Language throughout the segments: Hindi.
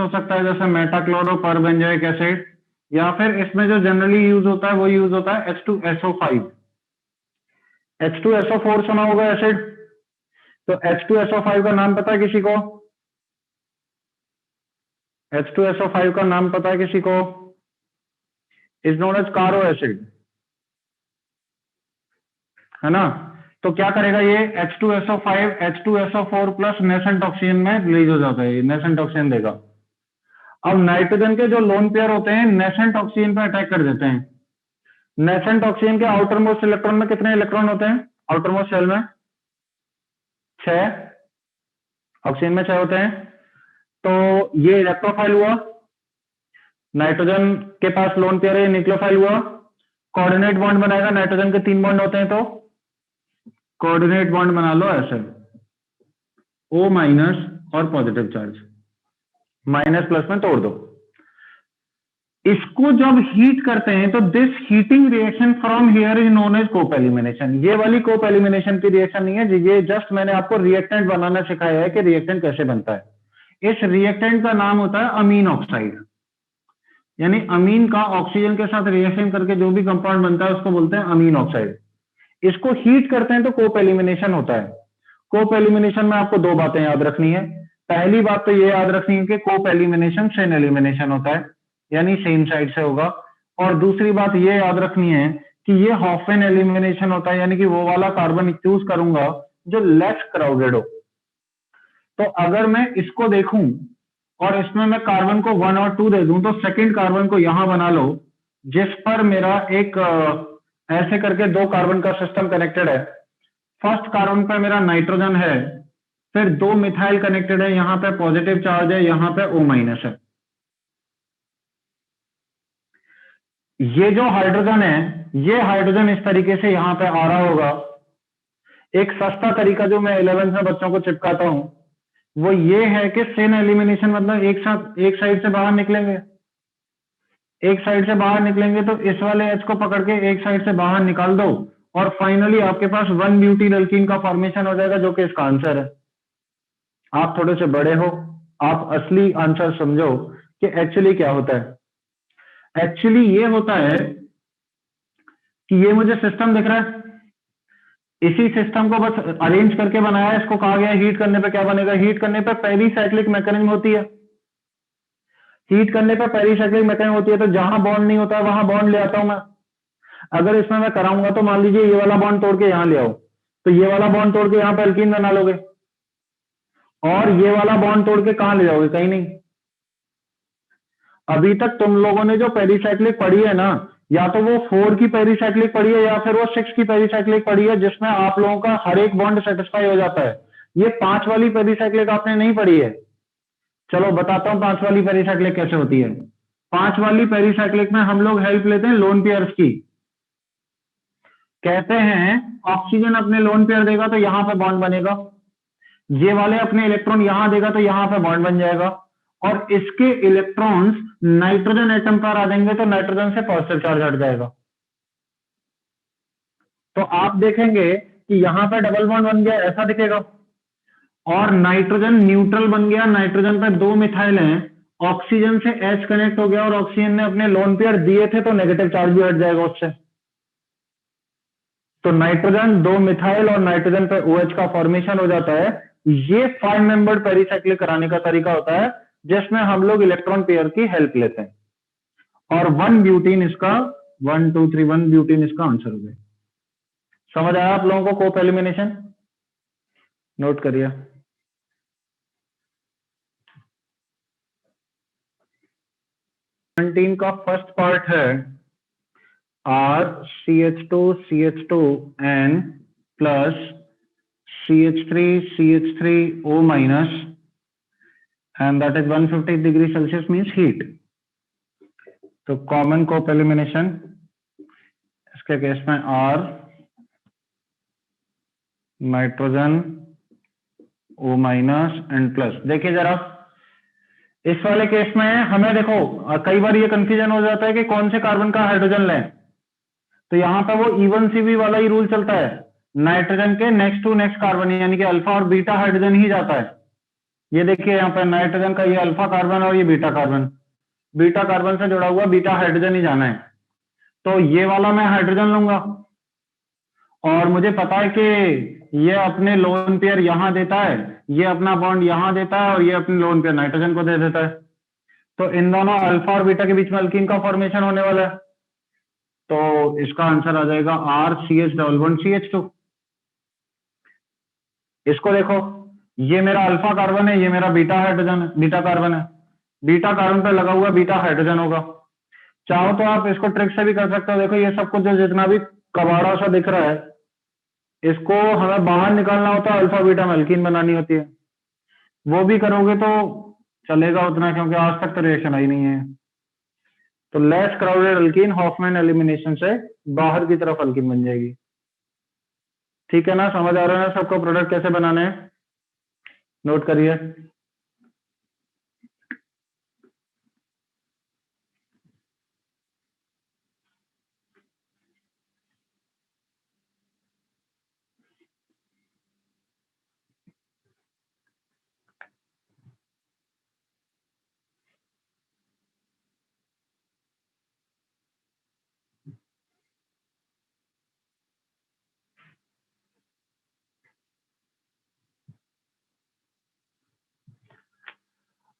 हो सकता है जैसे मेटाक्लोरो परबेंजोइक एसिड, या फिर इसमें जो जनरली यूज होता है वो यूज होता है H2SO5। H2SO4 सुना होगा एसिड, तो H2SO5 का नाम पता है किसी को? H2SO5 का नाम पता है किसी को? इज नोन एज कारो एसिड, है ना। तो क्या करेगा ये H2SO5 H2SO4 plus nascent oxygen में रिलीज हो जाता है, नेसेंट ऑक्सीजन देगा। अब नाइट्रोजन के जो लोन पेयर होते हैं नेसेंट ऑक्सीजन पर अटैक कर देते हैं। नेसेंट ऑक्सीजन के आउटर मोस्ट इलेक्ट्रॉन में कितने इलेक्ट्रॉन होते हैं? आउटर मोस्ट शेल में 6, ऑक्सीजन में 6 होते हैं। तो ये इलेक्ट्रोफाइल हुआ, नाइट्रोजन के पास लोन पेयर है, न्यूक्लियोफाइल हुआ। कोऑर्डिनेट बॉन्ड बनाएगा, नाइट्रोजन के 3 बॉन्ड होते हैं तो कोऑर्डिनेट बॉन्ड बना लो ऐसे, O माइनस और पॉजिटिव चार्ज, माइनस प्लस में तोड़ दो। इसको जब हीट करते हैं तो this heating reaction from here is known as Cope elimination. ये वाली कोप एलिमिनेशन की रिएक्शन नहीं है, ये जस्ट मैंने आपको रिएक्टेंट बनाना सिखाया है कि रिएक्टेंट कैसे बनता है। इस रिएक्टेंट का नाम होता है अमीन ऑक्साइड, यानी अमीन का ऑक्सीजन के साथ रिएक्शन करके जो भी कंपाउंड बनता है उसको बोलते हैं अमीन ऑक्साइड। इसको हीट करते हैं तो कोप एलिमिनेशन होता है। कोप एलिमिनेशन में आपको 2 बातें याद रखनी है। पहली बात तो ये याद रखनी है कि कोप एलिमिनेशन सेन एलिमिनेशन होता है, यानी सेम साइड से होगा। और दूसरी बात ये याद रखनी है कि ये हॉफमैन एलिमिनेशन होता है, यानी कि वो वाला कार्बन चूज करूंगा जो लेस क्राउडेड हो। तो अगर मैं इसको देखूं और इसमें मैं कार्बन को 1 और 2 दे दूं तो सेकंड कार्बन को यहां बना लो, जिस पर मेरा एक ऐसे करके 2 कार्बन का सिस्टम कनेक्टेड है। फर्स्ट कार्बन पे मेरा नाइट्रोजन है, फिर 2 मिथाइल कनेक्टेड है, यहां पे पॉजिटिव चार्ज है, यहां पे O माइनस है। ये जो हाइड्रोजन है, ये हाइड्रोजन इस तरीके से यहां पे आ रहा होगा। एक सस्ता तरीका जो मैं 11th में बच्चों को चिपकाता हूं वो ये है कि सेन एलिमिनेशन मतलब एक साथ एक साइड से बाहर निकलेंगे, एक साइड से बाहर निकलेंगे तो इस वाले H को पकड़ के एक साइड से बाहर निकाल दो और फाइनली आपके पास 1 ब्यूटील अल्कीन का फॉर्मेशन हो जाएगा, जो कि इसका आंसर है। आप थोड़े से बड़े हो, आप असली आंसर समझो कि एक्चुअली क्या होता है। एक्चुअली ये होता है कि ये मुझे सिस्टम दिख रहा है, इसी सिस्टम को बस अरेंज करके बनाया है। इसको कहा गया है हीट करने पे क्या बनेगा। हीट करने पे पहली साइक्लिक मैकेनिज्म होती है, हीट करने पे पहली साइक्लिक मैकेनिज्म होती है। तो जहां बॉन्ड नहीं होता है वहां बॉन्ड ले आता हूं मैं। अगर इसमें मैं कराऊंगा तो मान लीजिए ये वाला बॉन्ड तोड़ के यहां ले आओ, तो ये वाला बॉन्ड तोड़ के यहां पे अल्कीन बना लोगे, और ये वाला बॉन्ड तोड़ के कहां ले जाओगे, कहीं नहीं। अभी तक तुम लोगों ने जो पेरिसाइक्लिक पढ़ी है ना, या तो वो 4 की पेरिसाइक्लिक पढ़ी है या फिर वो 6 की पेरिसाइक्लिक पढ़ी है, जिसमें आप लोगों का हर एक बॉन्ड सेटिस्फाई हो जाता है। ये 5 वाली पेरिसाइक्लिक आपने नहीं पढ़ी है। चलो बताता हूं 5 वाली पेरिसाइक्लिक कैसे होती है। 5 वाली पेरिसाइक्लिक में हम लोग हेल्प लेते हैं लोन पेयर्स की। कहते हैं ऑक्सीजन अपने लोन पेयर देगा तो यहां पे बॉन्ड बनेगा, ये वाले अपने इलेक्ट्रॉन यहां देगा तो यहां पे बॉन्ड बन जाएगा, और इसके इलेक्ट्रॉन्स नाइट्रोजन एटम पर आ जाएंगे तो नाइट्रोजन से पॉजिटिव चार्ज हट जाएगा। तो आप देखेंगे कि यहां पर डबल बॉन्ड बन गया, ऐसा दिखेगा, और नाइट्रोजन न्यूट्रल बन गया। नाइट्रोजन पे 2 मिथाइल हैं, ऑक्सीजन से H कनेक्ट हो गया और ऑक्सीजन ने अपने लोन पेयर दिए थे तो नेगेटिव चार्ज भी हट जाएगा उससे। तो नाइट्रोजन 2 मिथाइल और नाइट्रोजन पे OH का फॉर्मेशन हो जाता है। ये 5 मेंबर्ड पेरिसाइक्लिक कराने का तरीका होता है, जिसमें हम लोग इलेक्ट्रॉन पेयर की हेल्प लेते हैं। और 1 ब्यूटीन इसका 1 2 3 1 ब्यूटीन इसका आंसर हो गया। समझ आया आप लोगों को कोप एलिमिनेशन? नोट करिए। 17 का फर्स्ट पार्ट है RCH2CH2N plus CH3CH3O minus and that is 150 degree Celsius means heat. तो कॉमन कोप एलिमिनेशन इसके केस में R nitrogen O minus and plus. देखिए जरा इस वाले केस में हमें देखो कई बार ये कंफ्यूजन हो जाता है कि कौन से कार्बन का हाइड्रोजन लें, तो यहां पर वो E1CB वाला ही रूल चलता है, नाइट्रोजन के नेक्स्ट टू नेक्स्ट कार्बन यानी कि अल्फा और बीटा हाइड्रोजन ही जाता है। ये देखिए यहाँ पर नाइट्रोजन का ये अल्फा कार्बन और ये बीटा कार्बन, बीटा कार्बन से जुड़ा हुआ बीटा हाइड्रोजन ही जाना है। तो ये वाला मैं हाइड्रोजन लूंगा और मुझे पता है कि ये अपने लोन पेयर यहां देता है, ये अपना बॉन्ड यहां देता है और ये अपने लोन पेयर नाइट्रोजन को दे देता है। तो इन दोनों अल्फा और बीटा के बीच में अल्कीन का फॉर्मेशन होने वाला है। तो इसका आंसर आ जाएगा RCH डबल बॉन्ड CH2। इसको देखो, ये मेरा अल्फा कार्बन है, ये मेरा बीटा हाइड्रोजन है, बीटा कार्बन है, बीटा कार्बन पे लगा हुआ बीटा हाइड्रोजन होगा। चाहो तो आप इसको ट्रिक से भी कर सकते हो। देखो ये सब कुछ जो जितना भी कबाड़ा सा दिख रहा है, इसको हमें बाहर निकालना होता है, अल्फा बीटा में अल्कीन बनानी होती है। वो भी करोगे तो चलेगा उतना, क्योंकि आज तक तो रिएक्शन आई नहीं है। तो less crowded alkene Hofmann elimination से बाहर की तरफ अल्कीन बन जाएगी। ठीक है ना, समझ आ रहा है ना सबको प्रोडक्ट कैसे बनाने हैं? नोट करिए।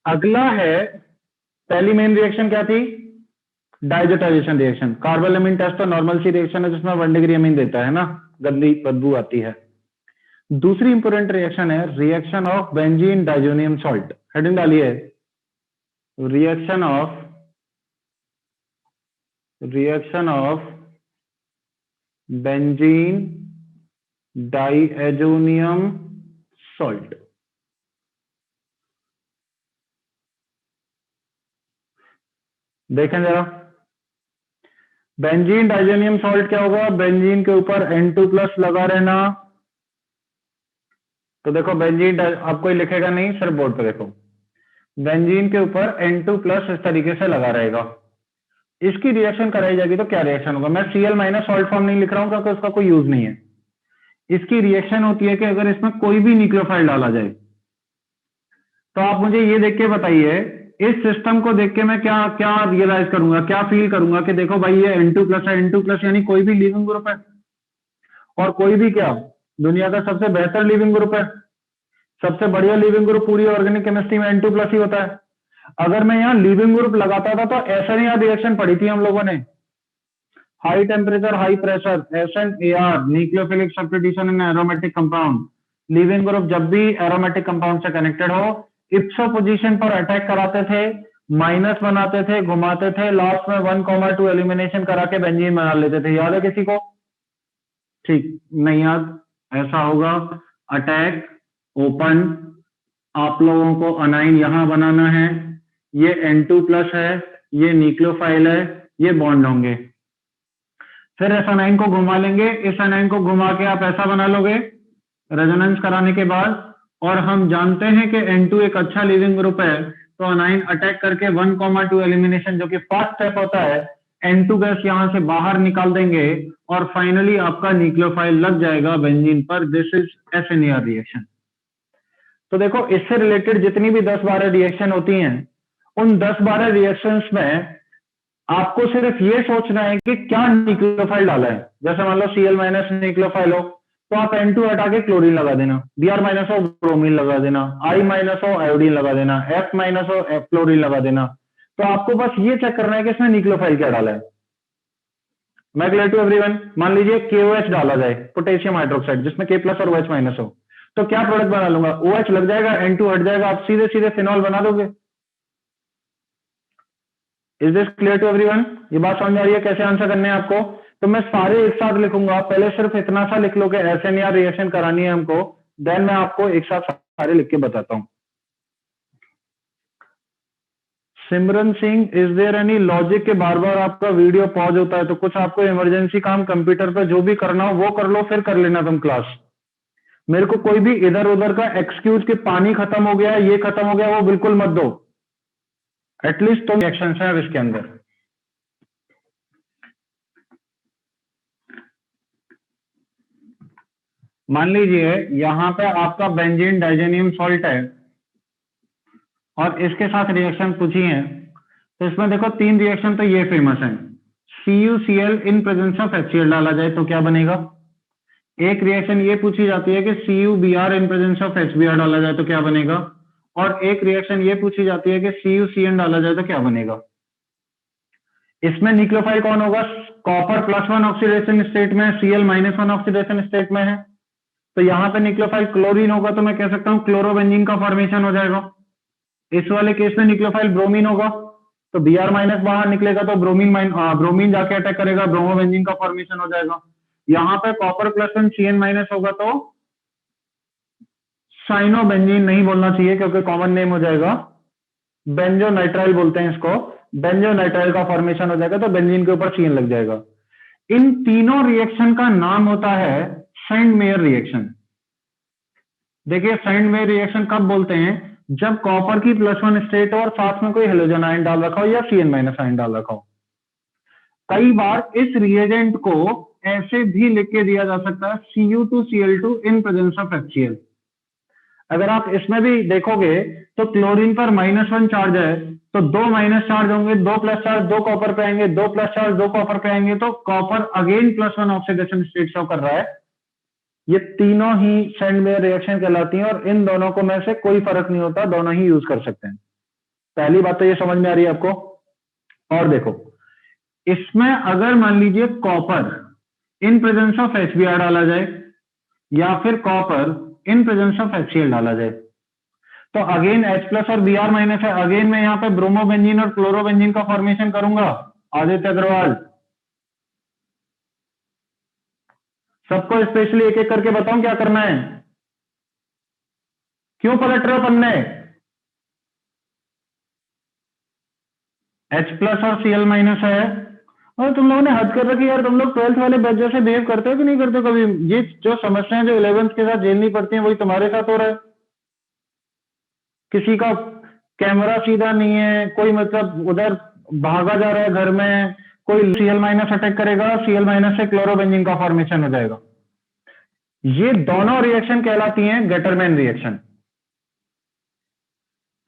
अगला है, पहली मेन रिएक्शन क्या थी? डाइजेटाइजेशन रिएक्शन। कार्बोलेमिन टेस्ट तो नॉर्मल सी रिएक्शन है जिसमें 1 डिग्री अमीन देता है ना, गंदी बदबू आती है। दूसरी इंपोर्टेंट रिएक्शन है reaction of benzene diazonium salt. Heading डालिए, reaction of benzene diazonium salt. देखें जरा, बेंजीन डाइजेनियम सॉल्ट क्या होगा? बेंजीन के ऊपर N2+ लगा रहना। तो देखो बेंजीन आपको ही लिखेगा नहीं, सिर्फ बोर्ड पे देखो, बेंजीन के ऊपर N2+ इस तरीके से लगा रहेगा। इसकी रिएक्शन कराई जाएगी तो क्या रिएक्शन होगा? मैं Cl- सॉल्ट फॉर्म नहीं लिख रहा हूं क्योंकि उसका कोई यूज नहीं है। इसकी रिएक्शन होती है कि अगर इसमें कोई भी न्यूक्लियोफाइल डाला जाए, तो आप मुझे ये देख के बताइए, इस सिस्टम को देख के मैं क्या क्या रियलाइज करूंगा, क्या फील करूंगा कि देखो भाई ये N2+ है, N2+ यानी कोई भी लिविंग ग्रुप है। और कोई भी क्या, दुनिया का सबसे बेहतर लिविंग ग्रुप है। सबसे बढ़िया लिविंग ग्रुप पूरी ऑर्गेनिक केमिस्ट्री में N2+ ही होता है। अगर मैं यहाँ लिविंग ग्रुप लगाता था तो SN रिएक्शन पढ़ी थी हम लोगों ने, high temperature high pressure, SNAR, nucleophilic substitution in aromatic compound. Leaving group जब भी एरोमेटिक कंपाउंड से कनेक्टेड हो, इप्सो पोजीशन पर अटैक कराते थे, माइनस बनाते थे, घुमाते थे, लास्ट में 1,2 एलिमिनेशन करा के बेंजीन बना लेते थे। याद है किसी को? ठीक नहीं याद? ऐसा होगा, अटैक ओपन, आप लोगों को अनाइन यहां बनाना है, ये N2+ है, ये न्यूक्लियोफाइल है, ये बॉन्ड होंगे। फिर इस अनाइन को घुमा लेंगे, इस अनाइन को घुमा के आप ऐसा बना लोगे रेजोनेंस कराने के बाद। और हम जानते हैं कि N2 एक अच्छा लिविंग ग्रुप है, तो अनाइन अटैक करके 1,2 एलिमिनेशन, जो कि फर्स्ट स्टेप होता है, N2 गैस यहां से बाहर निकाल देंगे और फाइनली आपका न्यूक्लियोफाइल लग जाएगा बेंजीन पर। This is SNAR reaction. तो देखो इससे रिलेटेड जितनी भी 10-12 रिएक्शन होती हैं, उन 10-12 रिएक्शंस में आपको सिर्फ ये सोचना है कि क्या न्यूक्लियोफाइल डाला है। जैसे मान लो Cl- न्यूक्लियोफाइल हो, तो आप N2 हटा के क्लोरीन लगा देना, Br- हो ब्रोमीन लगा देना, I- हो आयोडीन लगा देना, F- हो फ्लोरीन लगा देना। तो आपको बस ये चेक करना है कि इसमें न्यूक्लियोफाइल क्या डाला है। मैं क्लियर टू एवरीवन? मान लीजिए KOH डाला जाए, पोटेशियम हाइड्रोक्साइड, जिसमें K+ और OH- हो, तो क्या प्रोडक्ट बना लूंगा? OH लग जाएगा, N2 हट जाएगा, आप सीधे सीधे फिनॉल बना दोगे। Is this clear to everyone? ये बात समझ आ रही है कैसे आंसर करने हैं आपको? तो मैं सारे एक साथ लिखूंगा, पहले सिर्फ इतना सा लिख लो कि SNAR रिएक्शन करानी है हमको, देन मैं आपको एक साथ सारे लिख के बताता हूं। Simran Singh, is there any logic के बार बार आपका वीडियो पॉज होता है? तो कुछ आपको इमरजेंसी काम कंप्यूटर पे जो भी करना हो वो कर लो, फिर कर लेना तुम क्लास। मेरे को कोई भी इधर उधर का एक्सक्यूज कि पानी खत्म हो गया, ये खत्म हो गया, वो बिल्कुल मत दो। एटलीस्ट तुम रिएक्शन है अब इसके अंदर। मान लीजिए यहां पे आपका बेंजीन डाइजेनियम सॉल्ट है, और इसके साथ रिएक्शन पूछी है, तो इसमें देखो 3 रिएक्शन तो ये फेमस है। CuCl in presence of HCl डाला जाए तो क्या बनेगा। एक रिएक्शन ये पूछी जाती है कि CuBr in presence of HBr डाला जाए तो क्या बनेगा। और एक रिएक्शन ये पूछी जाती है कि CuCN डाला जाए तो क्या बनेगा। इसमें न्यूक्लियोफाइल कौन होगा, कॉपर +1 ऑक्सीडेशन स्टेट में है, Cl-1 ऑक्सीडेशन स्टेट में है, तो यहां पे न्यूक्लियोफाइल क्लोरीन होगा तो मैं कह सकता हूं क्लोरोबेंजीन का फॉर्मेशन हो जाएगा। इस वाले केस में न्यूक्लियोफाइल ब्रोमीन होगा, तो Br- बाहर निकलेगा तो ब्रोमीन जाके अटैक करेगा, ब्रोमोबेंजीन का फॉर्मेशन हो जाएगा। यहां पे कॉपर +1 Cn- होगा तो साइनोबेंजीन नहीं बोलना चाहिए क्योंकि कॉमन नेम हो जाएगा, बेंजोनाइट्राइल बोलते हैं इसको, बेंजोनाइट्राइल का फॉर्मेशन हो जाएगा तो बेंजीन के ऊपर सीएन लग जाएगा। इन तीनों रिएक्शन का नाम होता है सेंड मेयर रिएक्शन। देखिए सेंड मेयर रिएक्शन कब बोलते हैं, जब कॉपर की +1 स्टेट और साथ में कोई हेलोजन आयन डाल रखा हो या Cn- आयन डाल रखा हो। कई बार इस रिएजेंट को ऐसे भी लिख के दिया जा सकता है Cu2Cl2 in presence of HCl। अगर आप इसमें भी देखोगे तो क्लोरीन पर -1 चार्ज है, तो 2 माइनस चार्ज होंगे, 2 प्लस चार्ज 2 कॉपर पे आएंगे, 2 प्लस चार्ज 2 कॉपर पे आएंगे, तो copper again +1 oxidation state show कर रहा है। ये तीनों ही सेंड मेयर रिएक्शन कहलाती हैं और इन दोनों को में से कोई फर्क नहीं होता, दोनों ही यूज कर सकते हैं। पहली बात तो ये समझ में आ रही है आपको। और देखो इसमें अगर मान लीजिए copper in presence of HBr डाला जाए या फिर copper in presence of HCl डाला जाए, तो अगेन H+ और Br- है, अगेन मैं यहां पे ब्रोमोबेंजीन और क्लोरोबेंजीन का फॉर्मेशन करूंगा। आदित्य अग्रवाल, सबको स्पेशली एक एक करके बताऊं क्या करना है, क्यों पलट रहे हो पन्ने। H+ और Cl- है, और तुम लोगों ने हद कर रखी यार, तुम लोग 12th वाले बैच जैसे बिहेव करते हो कि नहीं करते हो कभी। ये जो समस्याएं जो 11th के साथ झेलनी पड़ती हैं वही तुम्हारे साथ हो रहा है। किसी का कैमरा सीधा नहीं है, कोई मतलब उधर भागा जा रहा है घर में, कोई Cl- अटैक करेगा, Cl- से क्लोरोबेंजीन का फॉर्मेशन हो जाएगा। ये दोनों रिएक्शन कहलाती हैं गेटरमैन रिएक्शन।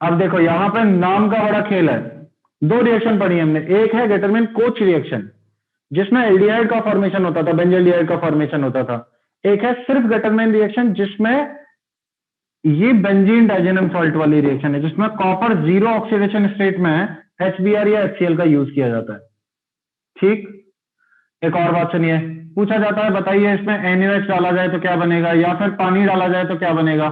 अब देखो यहां पर नाम का बड़ा खेल है। दो रिएक्शन पढ़ी हमने, एक है गेटरमैन कोच रिएक्शन जिसमें एल्डिहाइड का फॉर्मेशन होता था, बेंजल्डिहाइड का फॉर्मेशन होता था। एक है सिर्फ गेटरमैन रिएक्शन जिसमें ये बेंजीन डाइजेनम सॉल्ट वाली रिएक्शन है, जिसमें कॉपर 0 ऑक्सीडेशन स्टेट में HBr या HCl का यूज किया जाता है। ठीक, एक और बात सुनिए, पूछा जाता है बताइए इसमें NaOH डाला जाए तो क्या बनेगा या फिर पानी डाला जाए तो क्या बनेगा।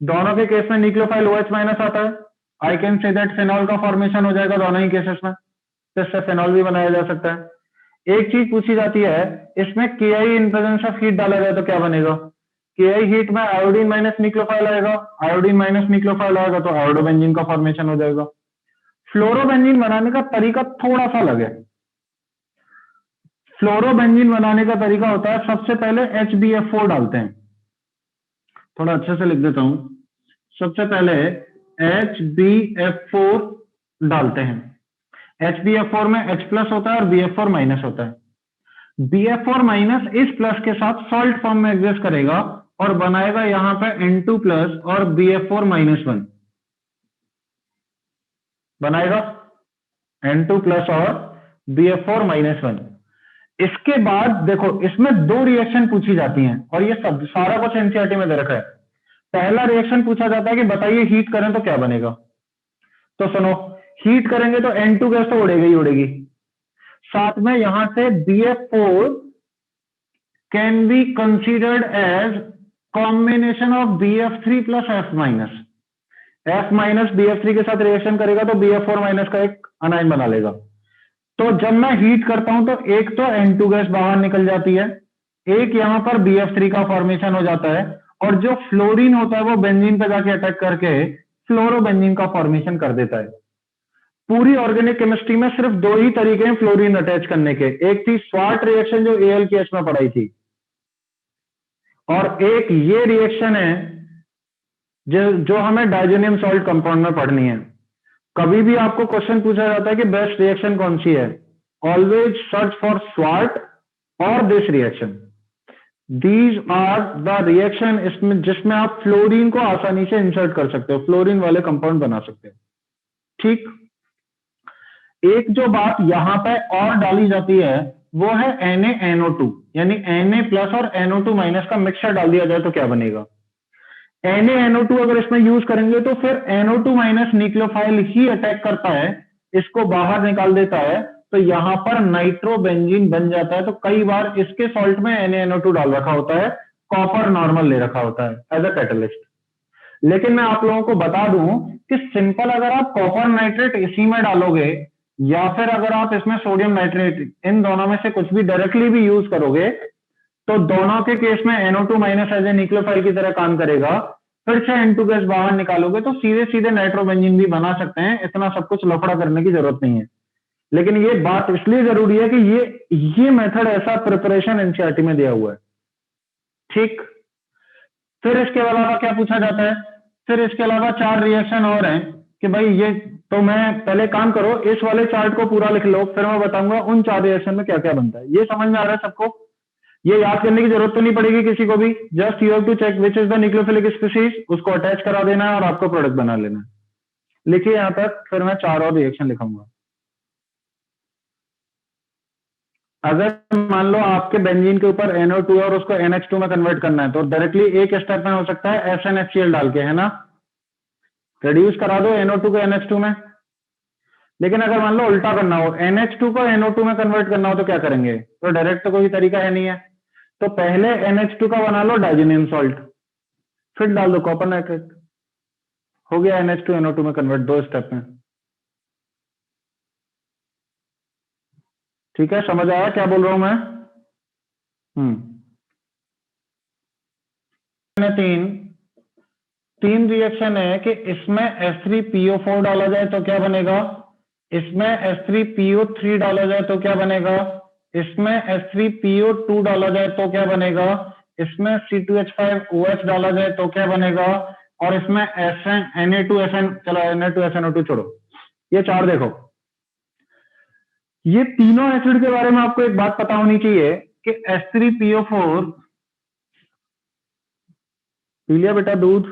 दोनों के केस में न्यूक्लियोफाइल OH- आता है, आई कैन से दैट फेनॉल का फॉर्मेशन हो जाएगा दोनों ही केसेस में, तो इससे फेनॉल भी बनाया जा सकता है। एक चीज पूछी जाती है, इसमें Ki in presence of heat डाला जाए तो क्या बनेगा। Ki हीट में आयोडीन माइनस न्यूक्लियोफाइल आएगा, आयोडीन माइनस न्यूक्लियोफाइल आएगा तो आयोडोबेंजीन का फॉर्मेशन हो जाएगा। फ्लोरोबेंजीन बनाने का तरीका थोड़ा सा अलग है। फ्लोरोबेंजीन बनाने का तरीका होता है, सबसे पहले HbF4 डालते हैं, थोड़ा अच्छे से लिख देता हूं। सबसे पहले HbF4 डालते हैं। HbF4 में H+ होता है और BF4- होता है। BF4- इस प्लस के साथ सॉल्ट फॉर्म में एग्जिस्ट करेगा और बनाएगा यहां पे N2+ और BF4- बनाएगा N2+ और BF4- इसके बाद देखो इसमें दो रिएक्शन पूछी जाती हैं और ये सब सारा कुछ एनसीईआरटी में दे रखा है। पहला रिएक्शन पूछा जाता है कि बताइए हीट करें तो क्या बनेगा। तो सुनो, हीट करेंगे तो N2 गैस तो उड़ेगी ही उड़ेगी, साथ में यहां से BF4 can be considered as combination of BF3 + F-। F- BF3 के साथ रिएक्शन करेगा तो BF4- का एक अनायन बना लेगा। तो जब मैं हीट करता हूं तो एक तो N2 गैस बाहर निकल जाती है, एक यहां पर BF3 का फॉर्मेशन हो जाता है, और जो फ्लोरीन होता है वो बेंजीन पे जाके अटैक करके फ्लोरोबेंजीन का फॉर्मेशन कर देता है। पूरी ऑर्गेनिक केमिस्ट्री में सिर्फ दो ही तरीके हैं फ्लोरीन अटैच करने के, एक थी स्वार्ट रिएक्शन जो AlKH में पढ़ाई थी, और एक ये रिएक्शन है जो हमें डाइजेनियम सॉल्ट कंपाउंड में पढ़नी है। कभी भी आपको क्वेश्चन पूछा जाता है कि बेस्ट रिएक्शन कौन सी है, ऑलवेज सर्च फॉर स्वार्ट और this reaction. These are the reaction इसमें जिसमें आप फ्लोरीन को आसानी से इंसर्ट कर सकते हो, फ्लोरीन वाले कंपाउंड बना सकते हो। ठीक, एक जो बात यहां पे और डाली जाती है वो है NaNO2, यानी Na प्लस और NO2 माइनस का मिक्सचर डाल दिया जाए तो क्या बनेगा। NaNO2 अगर इसमें यूज करेंगे तो फिर NO2 माइनस न्यूक्लियोफाइल ही अटैक करता है, इसको बाहर निकाल देता है, तो यहां पर नाइट्रोबेंजीन बन जाता है। तो कई बार इसके सॉल्ट में NaNO2 डाल रखा होता है, कॉपर नॉर्मल ले रखा होता है एज अ कैटलिस्ट। लेकिन मैं आप लोगों को बता दूं कि सिंपल अगर आप कॉपर नाइट्रेट इसी में डालोगे या फिर अगर आप इसमें सोडियम नाइट्रेट, इन दोनों में से कुछ भी डायरेक्टली भी यूज करोगे तो दोनों के केस में NO2 minus as a nucleophile की तरह काम करेगा। फिर से N2 गैस बाहर निकालोगे तो सीधे सीधे नाइट्रोबेंजीन भी बना सकते हैं, इतना सब कुछ लफड़ा करने की जरूरत नहीं है। लेकिन ये बात इसलिए जरूरी है कि ये मेथड ऐसा प्रिपरेशन एनसीईआरटी में दिया हुआ है। ठीक, फिर इसके अलावा क्या पूछा जाता है, फिर इसके अलावा 4 रिएक्शन और हैं कि भाई ये, तो मैं पहले काम करो इस वाले चार्ट को पूरा लिख लो, फिर मैं बताऊंगा उन 4 रिएक्शन में क्या क्या बनता है। ये समझ में आ रहा है सबको? ये याद करने की जरूरत तो नहीं पड़ेगी किसी को भी, just you have to check which is the nucleophilic species, उसको अटैच करा देना है और आपको प्रोडक्ट बना लेना है। लिखिए यहां तक, फिर मैं 4 और रिएक्शन लिखूंगा। अगर मान लो आपके बेंजीन के ऊपर NO2 और उसको NH2 में कन्वर्ट करना है तो डायरेक्टली एक स्टेप में हो सकता है SnHCl डाल के, है ना, रिड्यूस करा दो NO2 को NH2 में। लेकिन अगर मान लो उल्टा करना हो, NH2 को NO2 में कन्वर्ट करना हो तो क्या करेंगे, तो डायरेक्ट तो कोई तरीका है नहीं है, तो पहले NH2 का बना लो डाइजीनियम सॉल्ट, फिर डाल दो कॉपर नाइट्रेट, हो गया NH2 NO2 में कन्वर्ट, 2 स्टेप में। ठीक है, समझ आया क्या बोल रहा हूं मैं? तीन तीन रिएक्शन है कि इसमें H3PO4 डाला जाए तो क्या बनेगा, इसमें H3PO3 डाला जाए तो क्या बनेगा, इसमें H3PO2 डाला जाए तो क्या बनेगा, इसमें C2H5OH डाला जाए तो क्या बनेगा, और इसमें Na2SN, चलो Na2SNO2 छोड़ो, ये 4 देखो। ये तीनों एसिड के बारे में आपको एक बात पता होनी चाहिए कि H3PO4 पी लिया बेटा दूध,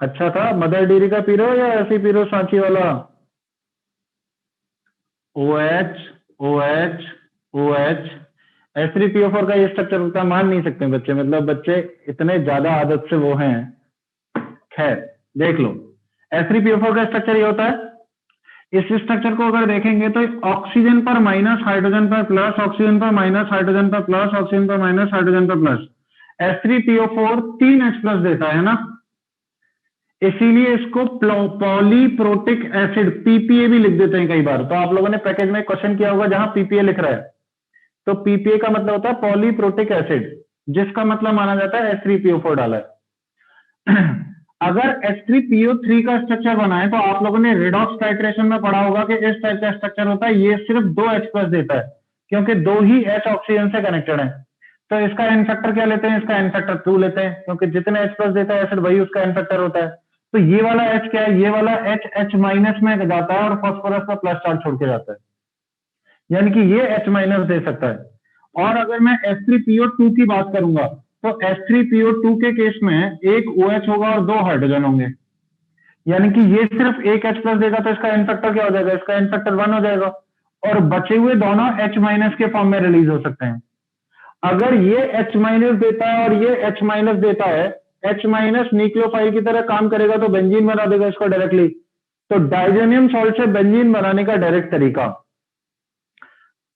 अच्छा था, मदर डेयरी का पी रहे हो या ऐसे पी रहे हो सांची वाला? OH OH OH H3PO4 का ये स्ट्रक्चर होता है, मान नहीं सकते बच्चे, मतलब बच्चे इतने ज्यादा आदत से वो हैं। खैर देख लो, H3PO4 का स्ट्रक्चर ये होता है। इस स्ट्रक्चर को अगर देखेंगे तो ऑक्सीजन पर माइनस, हाइड्रोजन पर प्लस, ऑक्सीजन पर माइनस, हाइड्रोजन पर प्लस, ऑक्सीजन पर माइनस, हाइड्रोजन पर प्लस, H3PO4 3 H प्लस देता है ना, इसीलिए इसको पॉलीप्रोटिक एसिड PPA भी लिख देते हैं कई बार। तो आप लोगों ने पैकेज में क्वेश्चन किया होगा जहां PPA लिख रहा है, तो PPA का मतलब होता है पॉलीप्रोटिक एसिड, जिसका मतलब माना जाता है H3PO4 डाला है। अगर H3PO3 का स्ट्रक्चर बना है तो आप लोगों ने रिडॉक्स टाइट्रेशन में पढ़ा होगा कि इस टाइप का स्ट्रक्चर होता है, ये सिर्फ 2 H प्लस देता है क्योंकि 2 ही H ऑक्सीजन से कनेक्टेड है। तो इसका एन फैक्टर क्या लेते हैं, इसका एन फैक्टर 2 लेते हैं, क्योंकि जितने H प्लस देता है एसिड वही उसका एन फैक्टर होता है। तो ये वाला H क्या है, ये वाला H H माइनस में जाता है और फॉस्फोरस का प्लस चार्ज छोड़ के जाता है, यानी कि ये H माइनस दे सकता है। और अगर मैं H3PO2 की बात करूंगा तो H3PO2 के केस में एक OH होगा और 2 हाइड्रोजन होंगे, यानी कि ये सिर्फ एक H प्लस देगा तो इसका एन फैक्टर क्या हो जाएगा, इसका एन फैक्टर 1 हो जाएगा, और बचे हुए दोनों H माइनस के फॉर्म में रिलीज हो सकते हैं। अगर ये H माइनस देता है और ये H माइनस देता है, H माइनस न्यूक्लियोफाइल की तरह काम करेगा तो बेंजीन बना देगा इसको डायरेक्टली। तो डाइजेनियम सॉल्ट से बेंजीन बनाने का डायरेक्ट तरीका,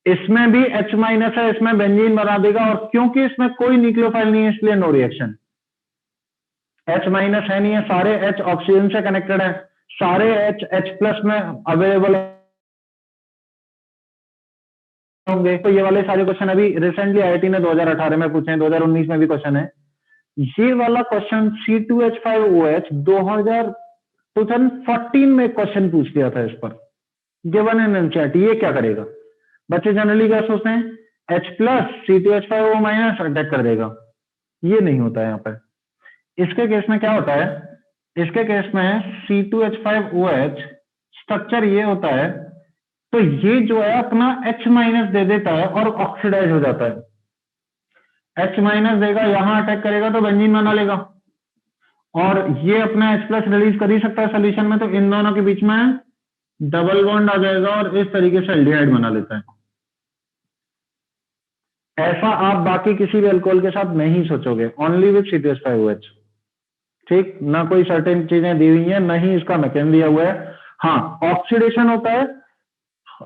इसमें भी H माइनस है, इसमें बेंजीन बना देगा, और क्योंकि इसमें कोई न्यूक्लियोफाइल नहीं है इसलिए नो रिएक्शन। H माइनस है नहीं है, सारे H ऑक्सीजन से कनेक्टेड है, सारे H प्लस में अवेलेबल होंगे। तो ये वाले सारे क्वेश्चन अभी रिसेंटली IIT ने 2018 में पूछे हैं, 2019 में भी क्वेश्चन है। ये वाला क्वेश्चन C2H5OH 2014 में क्वेश्चन पूछ लिया था इस पर, गिवन इन एनसीईआरटी। ये क्या करेगा, बच्चे जनरली क्या सोचते हैं, H plus C2H5O minus attack कर देगा, ये नहीं होता है यहाँ पे। इसके केस में क्या होता है, इसके केस में C2H5OH स्ट्रक्चर ये होता है, तो ये जो है अपना H माइनस दे देता है और ऑक्सीडाइज हो जाता है। H माइनस देगा, यहां अटैक करेगा तो बेंजीन बना लेगा, और ये अपना H प्लस रिलीज कर ही सकता है सोल्यूशन में, तो इन दोनों के बीच में डबल बॉन्ड आ जाएगा और इस तरीके से एल्डिहाइड बना लेता है। ऐसा आप बाकी किसी भी अल्कोहल के साथ नहीं सोचोगे, ओनली विथ C2H5OH। ठीक, ना कोई सर्टेन चीजें दी हुई है, ना ही इसका मैकेनिज्म दिया हुआ है। हाँ, ऑक्सीडेशन होता है,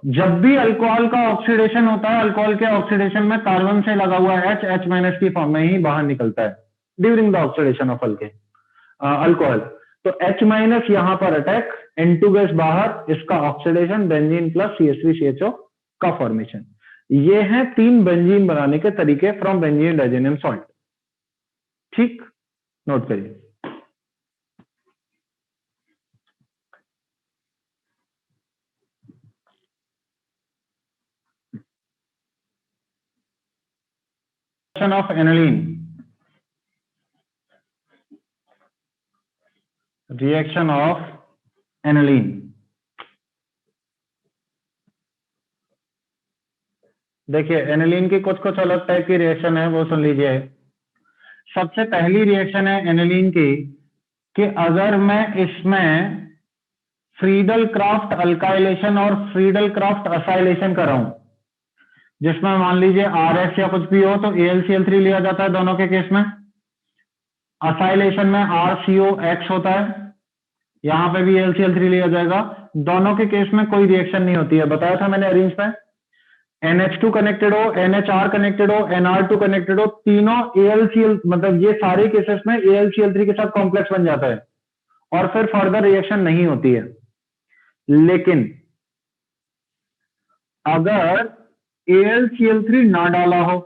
जब भी अल्कोहल का ऑक्सीडेशन होता है, अल्कोहल के ऑक्सीडेशन में कार्बन से लगा हुआ H माइनस की फॉर्म में ही बाहर निकलता है during the oxidation of alcohol. तो H माइनस यहां पर अटैक, N2 गैस बाहर, इसका ऑक्सीडेशन, बेंजीन प्लस CH3CHO का फॉर्मेशन। ये हैं 3 बेंजीन बनाने के तरीके फ्रॉम बेंजीन डाइजेनियम सॉल्ट। ठीक, नोट करिए। Of aniline, reaction of aniline. देखिए, एनालिन की कुछ कुछ अलग टाइप की रिएक्शन है, वो सुन लीजिए। सबसे पहली रिएक्शन है एनालिन की कि अगर मैं इसमें फ्रीडल क्राफ्ट अल्काइलेशन और फ्रीडल क्राफ्ट असाइलेशन कर रहा हूं, जिसमें मान लीजिए RS या कुछ भी हो तो AlCl3 लिया जाता है दोनों के केस में। असाइलेशन में RCOX होता है, यहां पे भी AlCl3 लिया जाएगा। दोनों के केस में कोई रिएक्शन नहीं होती है, बताया था मैंने अरेंज में। NH2 कनेक्टेड हो, NHR कनेक्टेड हो, NR2 कनेक्टेड हो, तीनों AlCl, मतलब ये सारे केसेस में AlCl3 के साथ कॉम्प्लेक्स बन जाता है और फिर फर्दर रिएक्शन नहीं होती है। लेकिन अगर AlCl3 ना डाला हो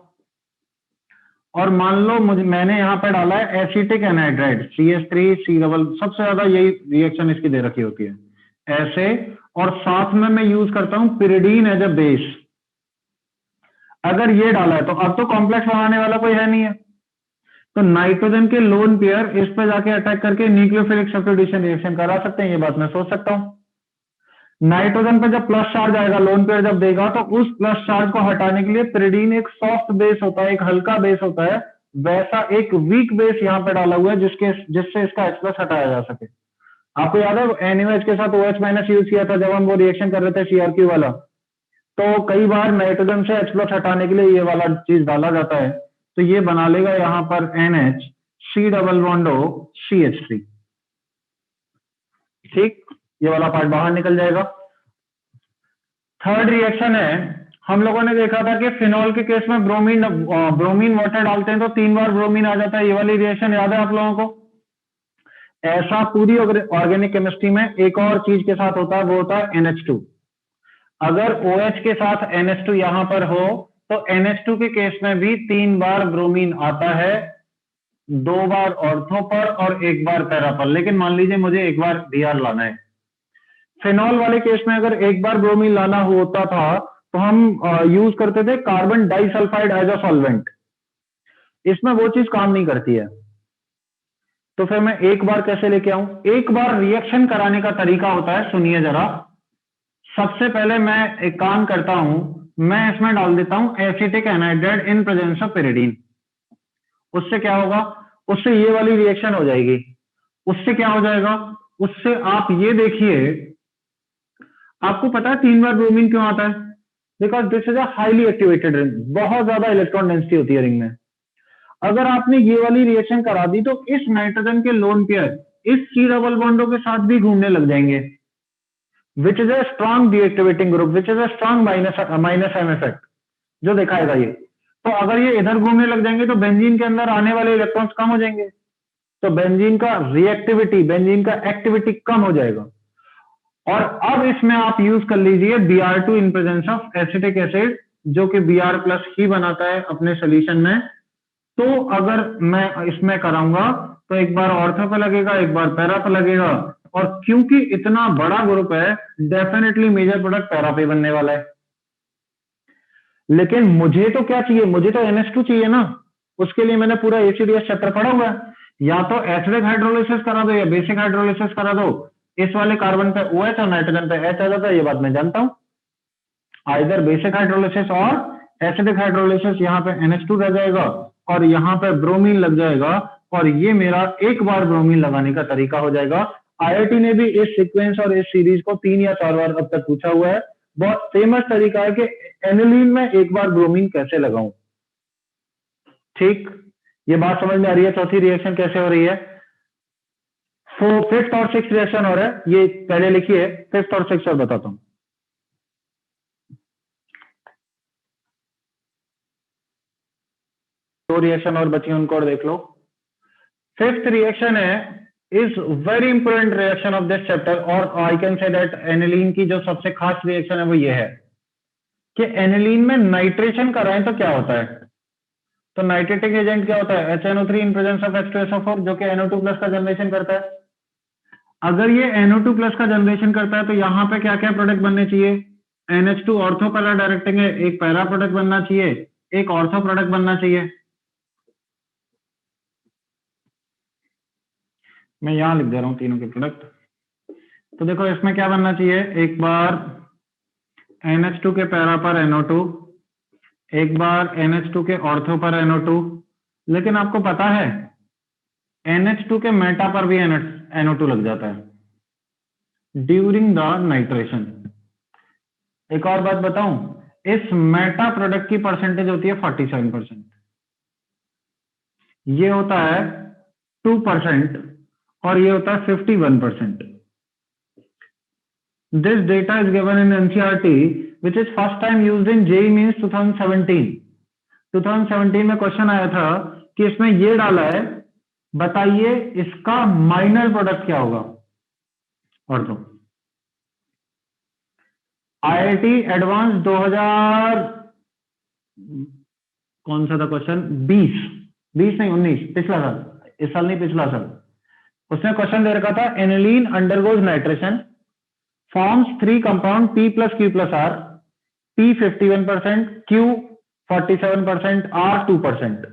और मान लो मैंने यहां पर डाला है एसिटिक एनहाइड्राइड CH3C डबल, सबसे ज्यादा यही रिएक्शन इसकी दे रखी होती है ऐसे, और साथ में मैं यूज करता हूं पिरिडीन एज अ बेस। अगर ये डाला है तो अब तो कॉम्प्लेक्स बनाने वाला कोई है नहीं है, तो नाइट्रोजन के लोन पेयर इस पर जाके अटैक करके न्यूक्लियोफिलिक सब्स्टिट्यूशन रिएक्शन करा सकते हैं, ये बात मैं सोच सकता हूं। नाइट्रोजन पे जब प्लस चार्ज आएगा, लोन पेयर जब देगा, तो उस प्लस चार्ज को हटाने के लिए पिरिडीन एक सॉफ्ट बेस होता है, एक हल्का बेस होता है, वैसा एक वीक बेस यहां पे डाला हुआ है जिससे इसका H प्लस हटाया जा सके। आपको याद है NaOH के साथ OH माइनस यूज किया था जब हम वो रिएक्शन कर रहे थे CRQ वाला, तो कई बार नाइट्रोजन से H प्लस हटाने के लिए ये वाला चीज डाला जाता है, तो ये बना लेगा यहां पर NH C double bond O CH3। ठीक, ये वाला पार्ट बाहर निकल जाएगा। थर्ड रिएक्शन है, हम लोगों ने देखा था कि फिनॉल के केस में ब्रोमीन वाटर डालते हैं तो 3 बार ब्रोमीन आ जाता है, ये वाली रिएक्शन याद है आप लोगों को? ऐसा पूरी ऑर्गेनिक केमिस्ट्री में एक और चीज के साथ होता है, वो होता है NH2। अगर OH के साथ NH2 यहां पर हो तो NH2 के केस में भी 3 बार ब्रोमीन आता है, 2 बार ऑर्थो पर और 1 बार पैरा पर। लेकिन मान लीजिए मुझे 1 बार Br लाना है। फिनॉल वाले केस में अगर 1 बार ब्रोमीन लाना होता था तो हम यूज करते थे carbon disulphide as a solvent, इसमें वो चीज काम नहीं करती है, तो फिर मैं 1 बार कैसे लेके आऊं? 1 बार रिएक्शन कराने का तरीका होता है, सुनिए जरा। सबसे पहले मैं एक काम करता हूं, मैं इसमें डाल देता हूं acetic anhydride in presence of pyridine. उससे क्या होगा? उससे ये वाली रिएक्शन हो जाएगी। उससे क्या हो जाएगा? उससे आप ये देखिए, आपको पता है 3 बार ब्रोमीन क्यों आता है? Because this is a highly activated ring, बहुत ज्यादा इलेक्ट्रॉन डेंसिटी होती है रिंग में। अगर आपने ये वाली रिएक्शन करा दी तो इस नाइट्रोजन के लोन पेयर इस C डबल बॉन्डों के साथ भी घूमने लग जाएंगे, which is a strong deactivating group, which is a strong minus M effect जो दिखाएगा ये। तो अगर ये इधर घूमने लग जाएंगे तो बेंजीन के अंदर आने वाले इलेक्ट्रॉन्स कम हो जाएंगे, तो बेंजीन का रिएक्टिविटी, बेंजीन का एक्टिविटी कम हो जाएगा। और अब इसमें आप यूज कर लीजिए Br2 in presence of acetic acid, जो कि Br प्लस ही बनाता है अपने सोल्यूशन में। तो अगर मैं इसमें कराऊंगा तो 1 बार ऑर्थो पे लगेगा, 1 बार पैरा पे लगेगा, और क्योंकि इतना बड़ा ग्रुप है डेफिनेटली मेजर प्रोडक्ट पैरा पे बनने वाला है। लेकिन मुझे तो क्या चाहिए? मुझे तो NH2 चाहिए ना, उसके लिए मैंने पूरा ACDS चैप्टर पढ़ा हुआ है। या तो एसिडिक हाइड्रोलिसिस करा दो या बेसिक हाइड्रोलिसिस करा दो, इस वाले कार्बन पे OH और नाइट्रोजन पे H आ जाता है, ये बात मैं जानता हूं। आइदर बेसिक हाइड्रोलिसिस और एसिडिक हाइड्रोलिसिस, यहां पे NH2 रह जाएगा और यहाँ पे ब्रोमीन लग जाएगा, और ये मेरा एक बार ब्रोमीन लगाने का तरीका हो जाएगा। आईआईटी ने भी इस सीक्वेंस और इस सीरीज को 3 या 4 बार अब तक पूछा हुआ है। बहुत फेमस तरीका है कि एनिलीन में एक बार ब्रोमीन कैसे लगाऊं। ठीक, ये बात समझ में आ रही है? चौथी रिएक्शन कैसे हो रही है? फिफ्थ और सिक्स रिएक्शन हो रहा है, ये पहले लिखिए, फिफ्थ और सिक्स और बताता हूं। दो रिएक्शन और बची, उनको और देख लो। फिफ्थ रिएक्शन है is very important reaction of this chapter, और I can say that aniline की जो सबसे खास रिएक्शन है वो ये है कि एनिलीन में नाइट्रेशन कराएं तो क्या होता है। तो नाइट्रेटिक एजेंट क्या होता है? HNO3 in presence of H2SO4, जो कि NO2 प्लस का जनरेशन करता है। अगर ये NO2 प्लस का जनरेशन करता है तो यहां पे क्या क्या प्रोडक्ट बनने चाहिए? NH2 ऑर्थो पैरा डायरेक्टिंग है, एक पैरा प्रोडक्ट बनना चाहिए, एक ऑर्थो प्रोडक्ट बनना चाहिए। मैं यहां लिख दे रहा हूं तीनों के प्रोडक्ट। तो देखो इसमें क्या बनना चाहिए, एक बार NH2 के पैरा पर NO2, एक बार NH2 के ऑर्थो पर NO2, लेकिन आपको पता है NH2 के मेटा पर भी NO2 लग जाता है ड्यूरिंग द नाइट्रेशन। एक और बात बताऊं, इस मेटा प्रोडक्ट की परसेंटेज होती है 47%, ये होता है 2%, और ये होता है 51%। This data is given in NCERT which is first time used in JEE Mains 2017। 2017 में क्वेश्चन आया था कि इसमें ये डाला है, बताइए इसका माइनर प्रोडक्ट क्या होगा। और तो IIT एडवांस 2000 कौन सा था क्वेश्चन, 20 नहीं 19, पिछला साल, इस साल नहीं पिछला साल, उसने क्वेश्चन दे रखा था aniline undergoes nitration, forms 3 compound P plus Q plus R, P 51%, Q 47%, R 2%,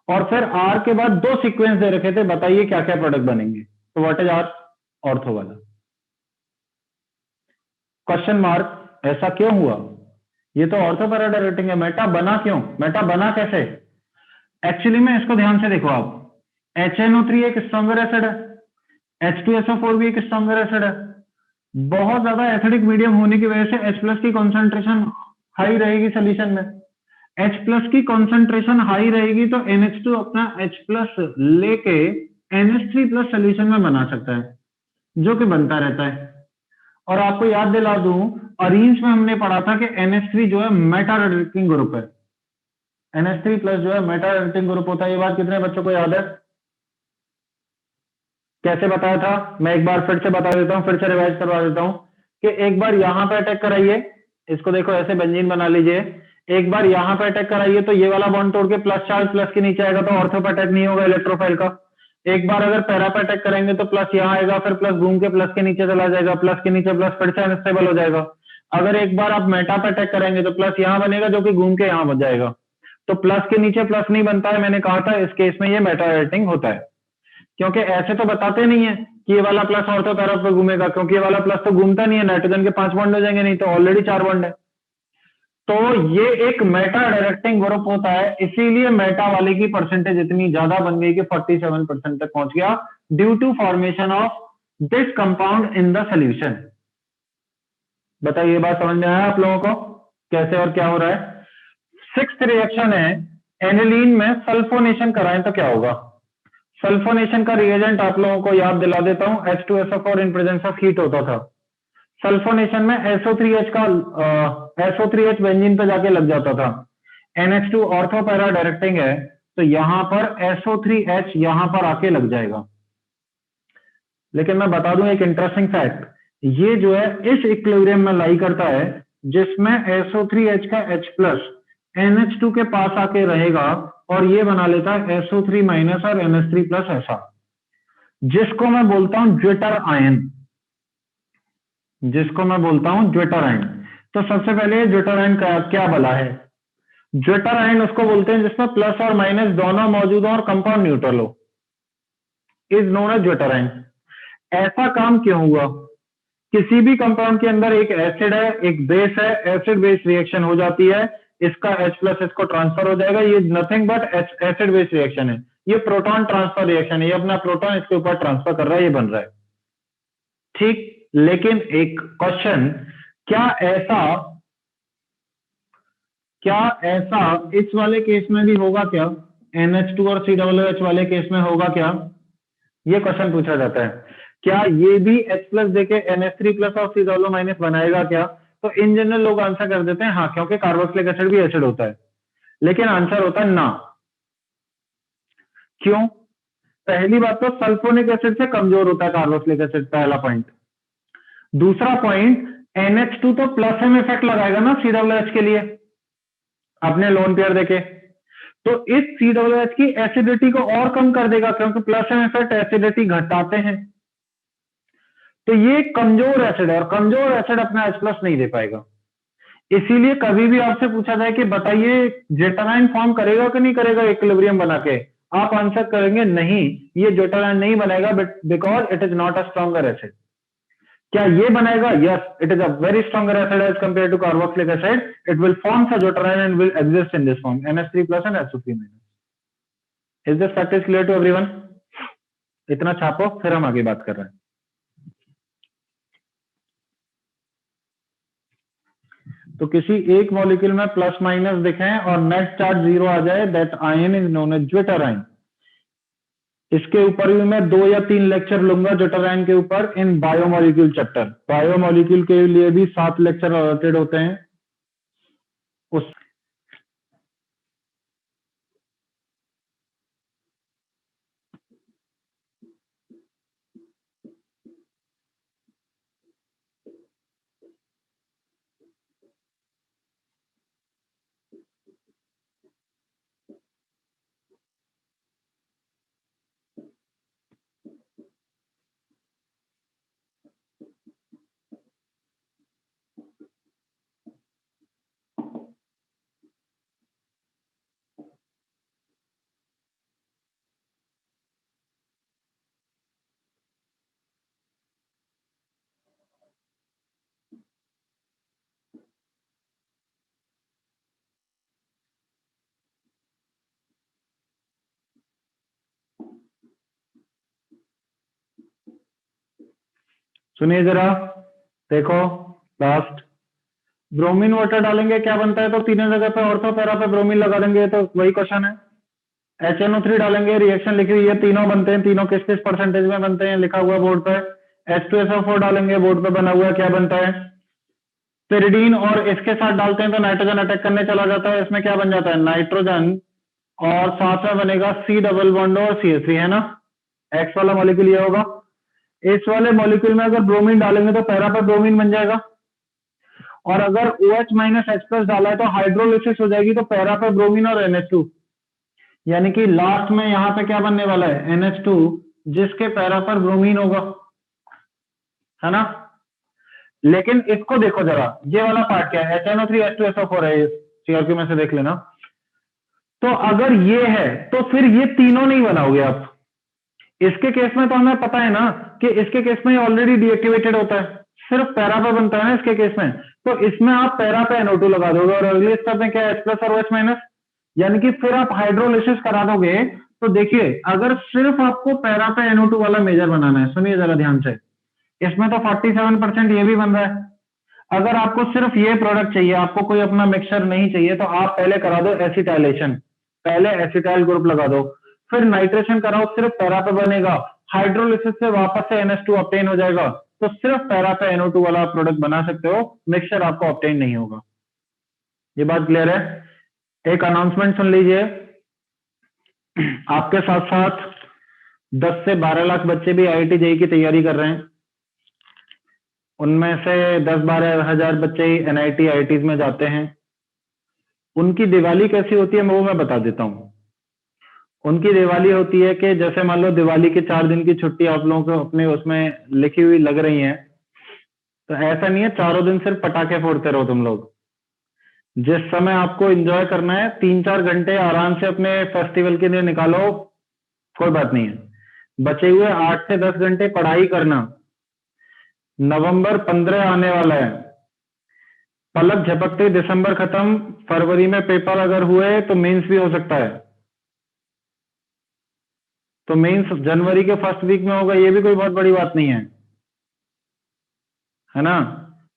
और फिर R के बाद 2 सीक्वेंस दे रखे थे, बताइए क्या क्या प्रोडक्ट बनेंगे। तो व्हाट इज R? ऑर्थो वाला। क्वेश्चन मार्क, ऐसा क्यों हुआ? ये तो ऑर्थो पैरा डायरेक्टिंग है, मेटा बना क्यों? मेटा बना कैसे? एक्चुअली में इसको ध्यान से देखो आप, HNO3 एक स्ट्रॉन्गर एसिड है, H2SO4 भी एक स्ट्रॉन्गर एसिड है। बहुत ज्यादा एसिडिक मीडियम होने की वजह से H प्लस की कॉन्सेंट्रेशन हाई रहेगी सोल्यूशन में। H प्लस की कॉन्सेंट्रेशन हाई रहेगी तो NH2 अपना H प्लस लेके NH3 प्लस सोल्यूशन में बना सकता है, जो कि बनता रहता है। और आपको याद दिला दूं, अरेंज में हमने पढ़ा था कि NH3 जो है मेटा डायरेक्टिंग ग्रुप है, NH3 प्लस जो है मेटा डायरेक्टिंग ग्रुप होता है। ये बात कितने बच्चों को याद है? कैसे बताया था? मैं एक बार फिर से बता देता हूं, फिर से रिवाइज करवा देता हूं कि एक बार यहां पे अटैक कराइए, इसको देखो ऐसे बेंजीन बना लीजिए, एक बार यहां पे अटैक कराइए तो ये वाला बॉन्ड तोड़ के प्लस चार्ज प्लस के नीचे आएगा, तो ऑर्थो पे अटैक नहीं होगा इलेक्ट्रोफाइल का। एक बार अगर पैरा पे अटैक करेंगे तो प्लस यहां आएगा, फिर प्लस घूम के प्लस के नीचे चला जाएगा, प्लस के नीचे प्लस फिर से अनस्टेबल हो जाएगा। अगर एक बार आप मेटा पे अटैक करेंगे तो प्लस यहां बनेगा, जो कि घूम के यहां बन जाएगा। तो प्लस के नीचे प्लस नहीं बनता है, मैंने कहा था इस केस में ये मेटा डायरेक्टिंग होता है। क्योंकि ऐसे तो बताते नहीं है कि ये वाला प्लस ऑर्थो पैरा पे घूमेगा, क्योंकि ये वाला प्लस तो घूमता नहीं है, नाइट्रोजन के 5 बॉन्ड हो जाएंगे, नहीं तो ऑलरेडी 4 बॉन्ड है। तो ये एक मेटा डायरेक्टिंग ग्रुप होता है, इसीलिए मेटा वाले की परसेंटेज इतनी ज्यादा बन गई कि 47% तक पहुंच गया, due to formation of this compound in the solution. बताइए, ये बात समझ में आया आप लोगों को कैसे और क्या हो रहा है? सिक्स्थ रिएक्शन है, एनिलीन में सल्फोनेशन कराएं तो क्या होगा। सल्फोनेशन का रिएजेंट आप लोगों को याद दिला देता हूं, H2SO4 in presence of heat होता था। सल्फोनेशन में SO3H का SO3H बेंजीन पे जाके लग जाता था। NH2 ऑर्थो पैरा डायरेक्टिंग है, तो यहां पर SO3H यहां पर आके लग जाएगा। लेकिन मैं बता दूं एक इंटरेस्टिंग फैक्ट, ये जो है इस इक्विलिब्रियम में लाई करता है जिसमें SO3H का H प्लस NH2 के पास आके रहेगा और ये बना लेता है SO3 माइनस और NH3 प्लस ऐसा, जिसको मैं बोलता हूं ज्विटर आयन, जिसको मैं बोलता हूं ज्विटर आयन। तो सबसे पहले ज्विटर आयन क्या बला है? ज्विटर आयन उसको बोलते हैं जिसमें प्लस और माइनस दोनों मौजूद हो और कंपाउंड न्यूट्रल हो, is known as zwitter ion. ऐसा काम क्यों हुआ? किसी भी कंपाउंड के अंदर एक एसिड है, एक बेस है, एसिड बेस रिएक्शन हो जाती है, इसका H प्लस इसको ट्रांसफर हो जाएगा, ये nothing but acid base reaction है, ये प्रोटॉन ट्रांसफर रिएक्शन है, ये अपना प्रोटॉन इसके ऊपर ट्रांसफर कर रहा है, ये बन रहा है। ठीक, लेकिन एक क्वेश्चन, क्या ऐसा इस वाले केस में भी होगा क्या? NH2 और COOH वाले केस में होगा क्या? ये क्वेश्चन पूछा जाता है, क्या ये भी H प्लस देके NH3 प्लस और COO माइनस बनाएगा क्या? तो इन जनरल लोग आंसर कर देते हैं हाँ, क्योंकि कार्बोक्सिलिक एसिड भी एसिड होता है, लेकिन आंसर होता है ना। क्यों? पहली बात तो सल्फोनिक एसिड से कमजोर होता है कार्बोक्सिलिक एसिड, पहला पॉइंट। दूसरा पॉइंट, NH2 तो प्लस एम इफेक्ट लगाएगा ना COOH के लिए, अपने लोन पेयर देके, तो इस COOH की एसिडिटी को और कम कर देगा, क्योंकि प्लस एम इफेक्ट एसिडिटी घटाते हैं। तो ये कमजोर एसिड है, और कमजोर एसिड अपना H प्लस नहीं दे पाएगा। इसीलिए कभी भी आपसे पूछा जाए कि बताइए जेटालाइन फॉर्म करेगा कि नहीं करेगा इक्विलिब्रियम बना के, आप आंसर करेंगे नहीं, ये जेटालाइन नहीं बनाएगा, because it is not a stronger acid. क्या ये बनाएगा? Yes, it is a very stronger acid as compare to carboxylic acid, it will form a zwitterion and will exist in this form NH3 plus and SO3 minus. Is this fact is clear to everyone? इतना छापो, फिर हम आगे बात कर रहे हैं। तो किसी एक मॉलिक्यूल में प्लस माइनस दिखें और नेट चार्ज 0 आ जाए, that ion is known as zwitter ion. इसके ऊपर भी मैं 2 या 3 लेक्चर लूंगा ज्वेटर आयन के ऊपर इन बायोमोलिक्यूल चैप्टर। बायोमोलिक्यूल के लिए भी 7 लेक्चर अलॉटेड होते हैं। उस सुनिए जरा, देखो लास्ट, ब्रोमीन वाटर डालेंगे क्या बनता है? तो तीनों जगह पे ऑर्थो पैरा पे ब्रोमीन लगा देंगे, तो वही क्वेश्चन है। HNO3 डालेंगे, रिएक्शन लिखी हुई है, तीनों बनते हैं, तीनों किस किस परसेंटेज में बनते हैं लिखा हुआ बोर्ड पे। H2SO4 डालेंगे, बोर्ड पे बना हुआ है, क्या बनता है? पिरिडीन, और इसके साथ डालते हैं तो नाइट्रोजन अटैक करने चला जाता है, इसमें क्या बन जाता है? नाइट्रोजन, और साथ में बनेगा C डबल बॉन्ड और CH3, है ना? X वाला मॉलिक्यूल ये होगा। इस वाले मॉलिक्यूल में अगर ब्रोमीन डालेंगे तो पैरा पे ब्रोमीन बन जाएगा, और अगर OH माइनस H प्लस डाला है तो हाइड्रोलिसिस हो जाएगी, तो पैरा पे ब्रोमीन और NH2, यानी कि लास्ट में यहां पे क्या बनने वाला है? NH2, जिसके पैरा पर ब्रोमीन होगा, है ना? लेकिन इसको देखो जरा, ये वाला पार्ट क्या है? HNO3 H2SO4 है, CRQ में से देख लेना। तो अगर ये है तो फिर ये तीनों नहीं बनाओगे आप। इसके केस में तो हमें पता है ना कि इसके केस में ऑलरेडी डीएक्टिवेटेड होता है, सिर्फ पैरा पे बनता है ना इसके केस में, तो इसमें आप पैरा पे NO2 लगा दोगे, और अगले स्टेप में क्या है? H प्लस और OH माइनस, यानी कि फिर आप हाइड्रोलिसिस करा दोगे। तो देखिए, अगर सिर्फ आपको पैरा पे NO2 वाला मेजर बनाना है, सुनिए जरा ध्यान से, इसमें तो 47% ये भी बन रहा है। अगर आपको सिर्फ ये प्रोडक्ट चाहिए, आपको कोई अपना मिक्सचर नहीं चाहिए, तो आप पहले करा दो एसिटाइलेशन, पहले एसिटाइल ग्रुप लगा दो, फिर नाइट्रेशन कराओ, सिर्फ पैरा पे बनेगा, हाइड्रोलिसिस से वापस से NH2 ऑब्टेन हो जाएगा, तो सिर्फ पैरा पे NO2 वाला प्रोडक्ट बना सकते हो, मिक्सचर आपको ऑब्टेन नहीं होगा। ये बात क्लियर है? एक अनाउंसमेंट सुन लीजिए, आपके साथ साथ 10 से 12 लाख बच्चे भी IIT JEE की तैयारी कर रहे हैं, उनमें से 10-12 हजार बच्चे ही NIT IITs में जाते हैं। उनकी दिवाली कैसी होती है वो मैं बता देता हूँ। उनकी दिवाली होती है कि जैसे मान लो दिवाली के 4 दिन की छुट्टी आप लोगों को अपने उसमें लिखी हुई लग रही है, तो ऐसा नहीं है चारों दिन सिर्फ पटाखे फोड़ते रहो तुम लोग। जिस समय आपको एंजॉय करना है 3-4 घंटे आराम से अपने फेस्टिवल के लिए निकालो, कोई बात नहीं है। बचे हुए 8 से 10 घंटे पढ़ाई करना। नवंबर 15 आने वाला है, पलक झपकते दिसंबर खत्म, फरवरी में पेपर अगर हुए तो मेंस भी हो सकता है। तो मेंस जनवरी के फर्स्ट वीक में होगा, ये भी कोई बहुत बड़ी बात नहीं है ना।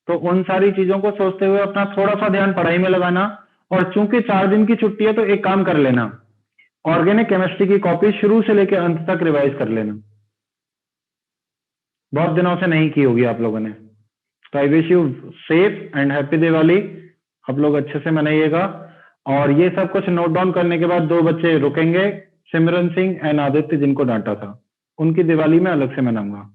तो उन सारी चीजों को सोचते हुए अपना थोड़ा सा ध्यान पढ़ाई में लगाना। और चूंकि 4 दिन की छुट्टी है तो एक काम कर लेना, ऑर्गेनिक केमिस्ट्री की कॉपी शुरू से लेकर अंत तक रिवाइज कर लेना। बहुत दिनों से नहीं की होगी आप लोगों ने। तो I wish you safe and happy Diwali. आप लोग अच्छे से मनाइएगा। और ये सब कुछ नोट डाउन करने के बाद 2 बच्चे रुकेंगे, सिमरन सिंह एंड आदित्य जिनको डांटा था, उनकी दिवाली में अलग से मनाऊंगा।